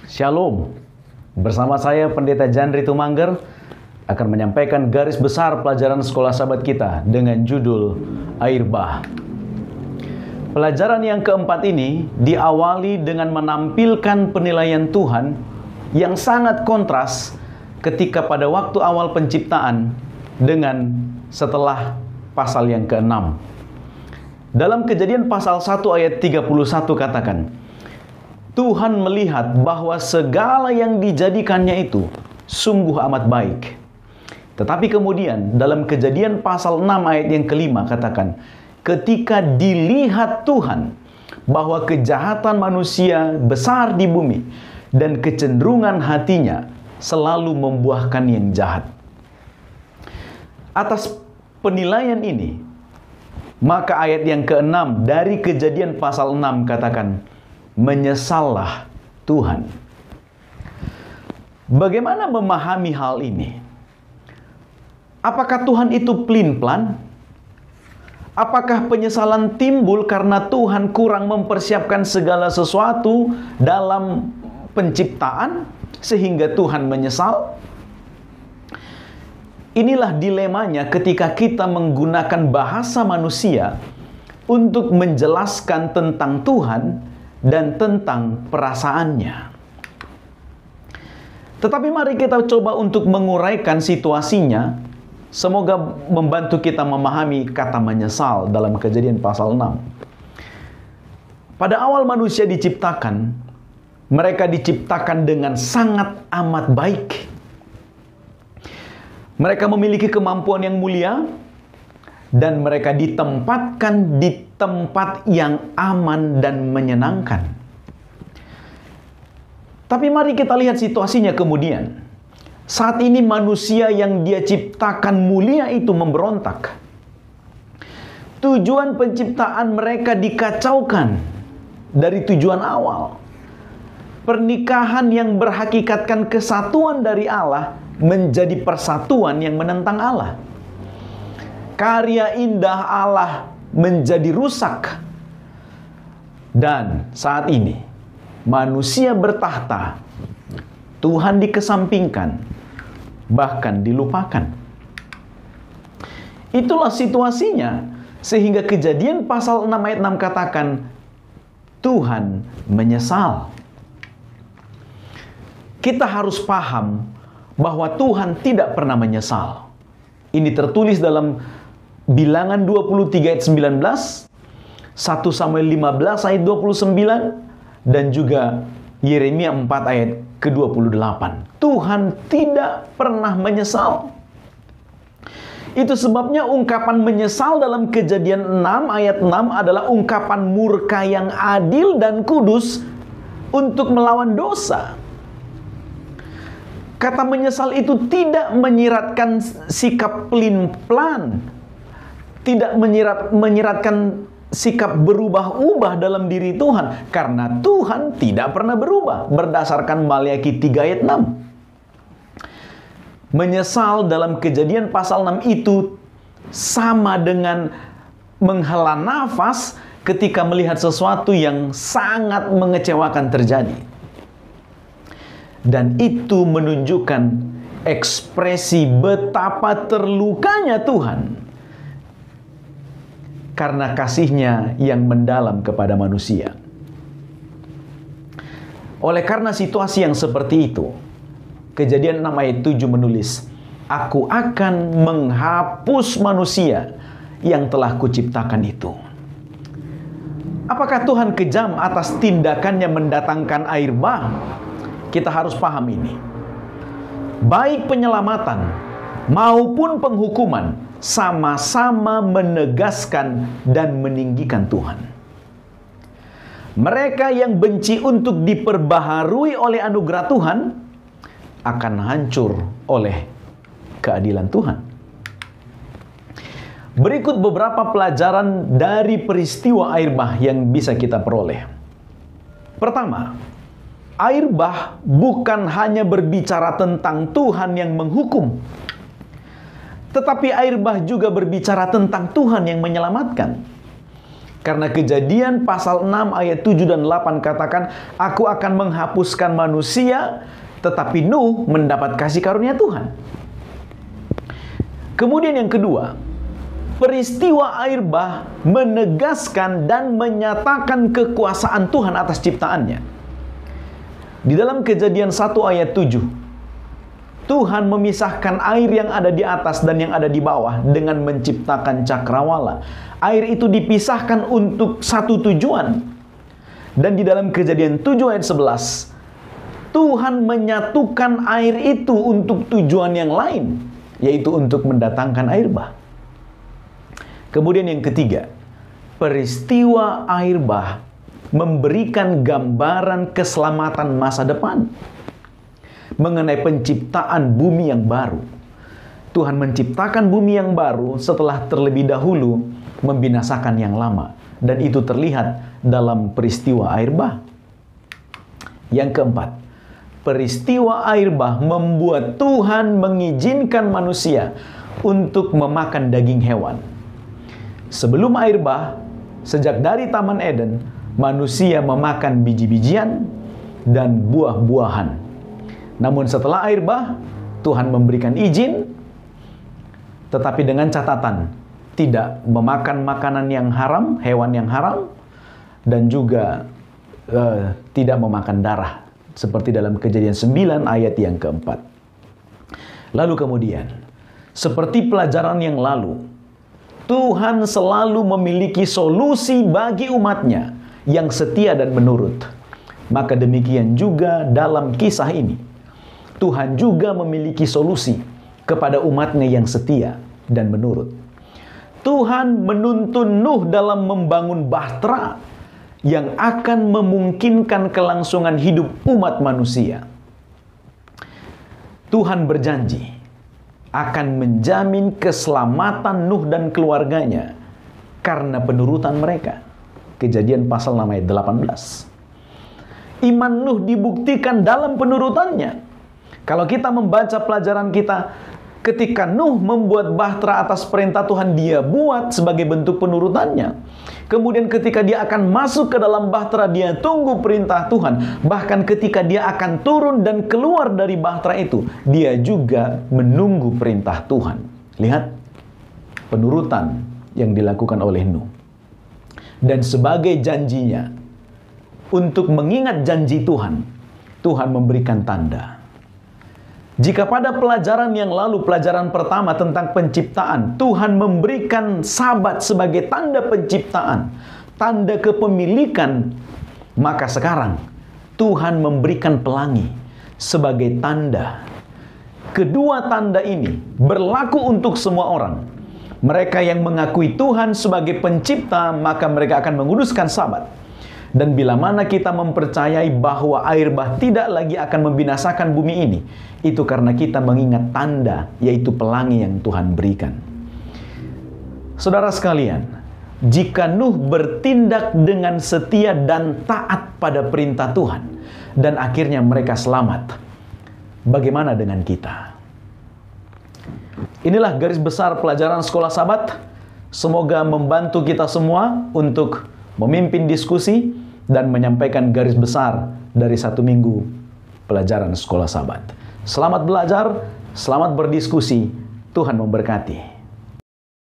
Shalom. Bersama saya Pendeta Jandri Tumangger akan menyampaikan garis besar pelajaran sekolah sahabat kita dengan judul Air Bah. Pelajaran yang keempat ini diawali dengan menampilkan penilaian Tuhan yang sangat kontras ketika pada waktu awal penciptaan dengan setelah pasal yang ke-6. Dalam Kejadian pasal 1 ayat 31 katakan, Tuhan melihat bahwa segala yang dijadikannya itu sungguh amat baik. Tetapi kemudian dalam Kejadian pasal 6 ayat yang kelima katakan, ketika dilihat Tuhan bahwa kejahatan manusia besar di bumi dan kecenderungan hatinya selalu membuahkan yang jahat. Atas penilaian ini, maka ayat yang ke-6 dari Kejadian pasal 6 katakan, menyesallah Tuhan. Bagaimana memahami hal ini? Apakah Tuhan itu pelin-pelan? Apakah penyesalan timbul karena Tuhan kurang mempersiapkan segala sesuatu dalam penciptaan sehingga Tuhan menyesal? Inilah dilemanya ketika kita menggunakan bahasa manusia untuk menjelaskan tentang Tuhan dan tentang perasaannya. Tetapi mari kita coba untuk menguraikan situasinya. Semoga membantu kita memahami kata menyesal dalam Kejadian pasal 6. Pada awal manusia diciptakan, mereka diciptakan dengan sangat amat baik. Mereka memiliki kemampuan yang mulia, dan mereka ditempatkan di tempat yang aman dan menyenangkan. Tapi mari kita lihat situasinya kemudian. Saat ini manusia yang Dia ciptakan mulia itu memberontak. Tujuan penciptaan mereka dikacaukan dari tujuan awal. Pernikahan yang berhakikatkan kesatuan dari Allah menjadi persatuan yang menentang Allah. Karya indah Allah menjadi rusak. Dan saat ini manusia bertahta, Tuhan dikesampingkan, bahkan dilupakan. Itulah situasinya, sehingga Kejadian pasal 6 ayat 6 katakan, Tuhan menyesal. Kita harus paham bahwa Tuhan tidak pernah menyesal. Ini tertulis dalam Bilangan 23 ayat 19, 1 Samuel 15 ayat 29, dan juga Yeremia 4 ayat ke-28. Tuhan tidak pernah menyesal. Itu sebabnya ungkapan menyesal dalam Kejadian 6 ayat 6 adalah ungkapan murka yang adil dan kudus untuk melawan dosa. Kata menyesal itu tidak menyiratkan sikap pelin-pelan, tidak menyiratkan sikap berubah-ubah dalam diri Tuhan, karena Tuhan tidak pernah berubah berdasarkan Maliaki 3 ayat 6. Menyesal dalam Kejadian pasal 6 itu sama dengan menghela nafas ketika melihat sesuatu yang sangat mengecewakan terjadi. Dan itu menunjukkan ekspresi betapa terlukanya Tuhan karena kasih-Nya yang mendalam kepada manusia. Oleh karena situasi yang seperti itu, Kejadian 6 ayat 7 menulis, Aku akan menghapus manusia yang telah kuciptakan itu. Apakah Tuhan kejam atas tindakannya mendatangkan air bah? Kita harus paham ini. Baik penyelamatan maupun penghukuman sama-sama menegaskan dan meninggikan Tuhan. Mereka yang benci untuk diperbaharui oleh anugerah Tuhan akan hancur oleh keadilan Tuhan. Berikut beberapa pelajaran dari peristiwa air bah yang bisa kita peroleh. Pertama, air bah bukan hanya berbicara tentang Tuhan yang menghukum, tetapi air bah juga berbicara tentang Tuhan yang menyelamatkan. Karena Kejadian pasal 6 ayat 7 dan 8 katakan, aku akan menghapuskan manusia, tetapi Nuh mendapat kasih karunia Tuhan. Kemudian yang kedua, peristiwa air bah menegaskan dan menyatakan kekuasaan Tuhan atas ciptaannya. Di dalam Kejadian 1 ayat 7, Tuhan memisahkan air yang ada di atas dan yang ada di bawah dengan menciptakan cakrawala. Air itu dipisahkan untuk satu tujuan. Dan di dalam Kejadian 7 ayat 11, Tuhan menyatukan air itu untuk tujuan yang lain, yaitu untuk mendatangkan air bah. Kemudian yang ketiga, peristiwa air bah memberikan gambaran keselamatan masa depan mengenai penciptaan bumi yang baru. Tuhan menciptakan bumi yang baru setelah terlebih dahulu membinasakan yang lama, dan itu terlihat dalam peristiwa air bah. Yang keempat, peristiwa air bah membuat Tuhan mengizinkan manusia untuk memakan daging hewan. Sebelum air bah, sejak dari Taman Eden, manusia memakan biji-bijian dan buah-buahan. Namun setelah air bah, Tuhan memberikan izin, tetapi dengan catatan tidak memakan makanan yang haram, hewan yang haram, dan juga tidak memakan darah, seperti dalam Kejadian 9 ayat yang keempat. Lalu kemudian, seperti pelajaran yang lalu, Tuhan selalu memiliki solusi bagi umatnya yang setia dan menurut. Maka demikian juga dalam kisah ini, Tuhan juga memiliki solusi kepada umatnya yang setia dan menurut. Tuhan menuntun Nuh dalam membangun bahtera yang akan memungkinkan kelangsungan hidup umat manusia. Tuhan berjanji akan menjamin keselamatan Nuh dan keluarganya karena penurutan mereka. Kejadian pasal 6 ayat 18. Iman Nuh dibuktikan dalam penurutannya. Kalau kita membaca pelajaran kita, ketika Nuh membuat bahtera atas perintah Tuhan, dia buat sebagai bentuk penurutannya. Kemudian ketika dia akan masuk ke dalam bahtera, dia tunggu perintah Tuhan. Bahkan ketika dia akan turun dan keluar dari bahtera itu, dia juga menunggu perintah Tuhan. Lihat penurutan yang dilakukan oleh Nuh. Dan sebagai janjinya, untuk mengingat janji Tuhan, Tuhan memberikan tanda. Jika pada pelajaran yang lalu, pelajaran pertama tentang penciptaan, Tuhan memberikan Sabat sebagai tanda penciptaan, tanda kepemilikan, maka sekarang Tuhan memberikan pelangi sebagai tanda. Kedua tanda ini berlaku untuk semua orang. Mereka yang mengakui Tuhan sebagai pencipta, maka mereka akan menguduskan Sabat. Dan bila mana kita mempercayai bahwa air bah tidak lagi akan membinasakan bumi ini, itu karena kita mengingat tanda, yaitu pelangi yang Tuhan berikan. Saudara sekalian, jika Nuh bertindak dengan setia dan taat pada perintah Tuhan, dan akhirnya mereka selamat, bagaimana dengan kita? Inilah garis besar pelajaran Sekolah Sabat. Semoga membantu kita semua untuk memimpin diskusi dan menyampaikan garis besar dari 1 minggu pelajaran Sekolah Sabat. Selamat belajar, selamat berdiskusi. Tuhan memberkati.